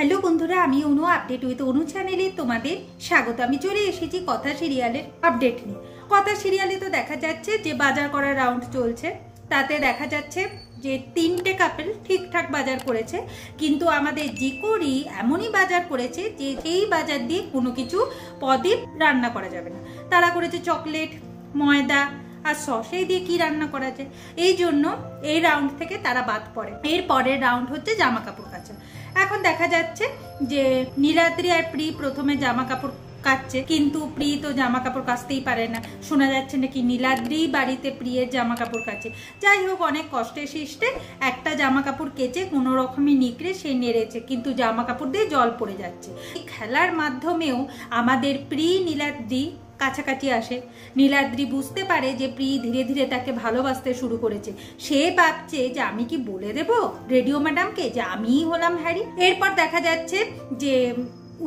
Hello বন্ধুরা, আমি অনু update with অনু চ্যানেলে তোমাদের স্বাগত। আমি চলে এসেছি কথা সিরিয়ালের আপডেট নিয়ে। কথা সিরিয়ালে তো দেখা যাচ্ছে যে বাজার করার রাউন্ড চলছে, তাতে দেখা যাচ্ছে যে 3টে কাপল ঠিকঠাক বাজার করেছে, কিন্তু আমাদের জিকোরি এমনই বাজার করেছে যে এই বাজার দিয়ে কোনো কিছু পদে রান্না করা যাবে না। তারা করেছে চকলেট, ময়দা আর সসে দিয়ে কি রান্না করা যায়, এই জন্য এই রাউন্ড থেকে তারা বাদ পড়ে। এর পরের রাউন্ড হচ্ছে জামা কাপড় কাচা। এখন দেখা যাচ্ছে যে নীলাদ্রি আর প্রি প্রথমে জামা কাপড় কাচছে, কিন্তু প্রি তো জামা কাপড় কাচতেই পারে না। শোনা যাচ্ছে নাকি নীলাদ্রি বাড়িতে প্রিয়ের জামা কাপড় কাচে। যাই হোক, অনেক কষ্টে শিষ্টে একটা জামা কাপড় কেচে কোনো রকমই নিকড়ে সে নেড়েছে, কিন্তু জামা কাপড় দিয়ে জল পড়ে যাচ্ছে। এই খেলার মাধ্যমেও আমাদের প্রি নীলাদ্রি কাছাকাছি আসে। নীলাদ্রি বুঝতে পারে যে প্রি ধীরে ধীরে তাকে ভালোবাসতে শুরু করেছে। সে ভাবছে যে আমি কি বলে দেব রেডিও ম্যাডামকে যে আমিই হলাম হ্যারি। এরপর দেখা যাচ্ছে যে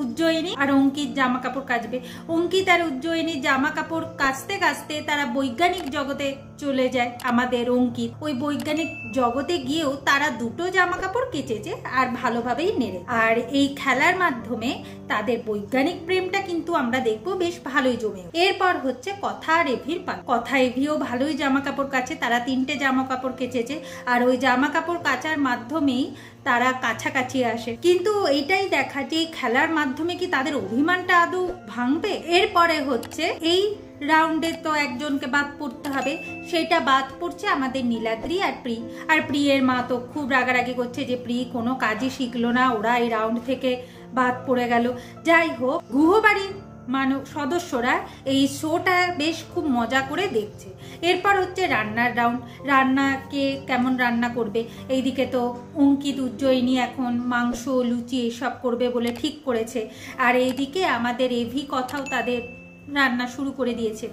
উজ্জয়িনী আর অঙ্কিত জামা কাপড় কাচবে। অঙ্কিত আর উজ্জয়িনীর জামা কাপড় কাচতে কাচতে তারা বৈজ্ঞানিক জগতে চলে যায়। আমাদের অঙ্কিত ওই বৈজ্ঞানিক জগতে গিয়েও তারা দুটো জামা কাপড় কেচেছে আর ভালোভাবেই নেড়ে। আর এই খেলার মাধ্যমে তাদের বৈজ্ঞানিক প্রেমটা কিন্তু আমরা দেখবো বেশ ভালোই জমে। এরপর হচ্ছে কথা আর এভির পালা। কথা এভিও ভালোই জামা কাপড় কাচে, তারা 3টে জামা কাপড় কেচেছে আর ওই জামা কাপড় কাচার মাধ্যমেই তারা কাছাকাছি আসে। কিন্তু এইটাই দেখা যে খেলার মাধ্যমে কি তাদের অভিমানটা আদৌ ভাঙবে। এরপরে হচ্ছে এই রাউন্ডে তো একজনকে বাদ পড়তে হবে, সেটা বাদ পড়ছে আমাদের নীলাদ্রি আর প্রি। আর প্রিয়ের মা তো খুব রাগারাগি করছে যে প্রি কোনো কাজই শিখলো না, ওরা এই রাউন্ড থেকে বাদ পড়ে গেল। যাই হোক, গুহবাড়ির সদস্যরা এই শোটা বেশ খুব মজা করে দেখছে। এরপর হচ্ছে রান্নার রাউন্ড। রান্নাকে কেমন রান্না করবে, এইদিকে তো অঙ্কিত উজ্জয়িনী এখন মাংস লুচি এসব করবে বলে ঠিক করেছে, আর এইদিকে আমাদের এভি কথাও তাদের রান্না শুরু করে দিয়েছে।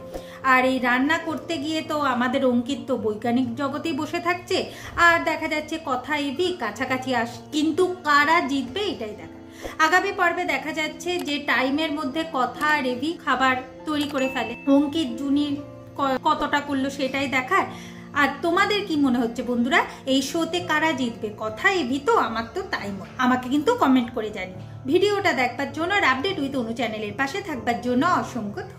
আর এই রান্না করতে গিয়ে তো আমাদের অঙ্কিত তো বৈজ্ঞানিক জগতেই বসে থাকছে, আর দেখা যাচ্ছে কথা এভি কাছাকাছি কিন্তু কারা জিতবে এটাই দেখা। আগামী পর্বে দেখা যাচ্ছে যে টাইমের মধ্যে কথা আর এভি খাবার তৈরি করে ফেলে, অঙ্কিত জুনি কতটা করলো সেটাই দেখার। আর তোমাদের কি মনে হচ্ছে বন্ধুরা, এই শোতে কারা জিতবে, কথা এভি তো? আমার তো তাই মনে। আমাকে কিন্তু কমেন্ট করে জানিও। ভিডিওটা দেখবার জন্য আর আপডেট উইথ অনু চ্যানেলের পাশে থাকবার জন্য অসংখ্য ধন্যবাদ।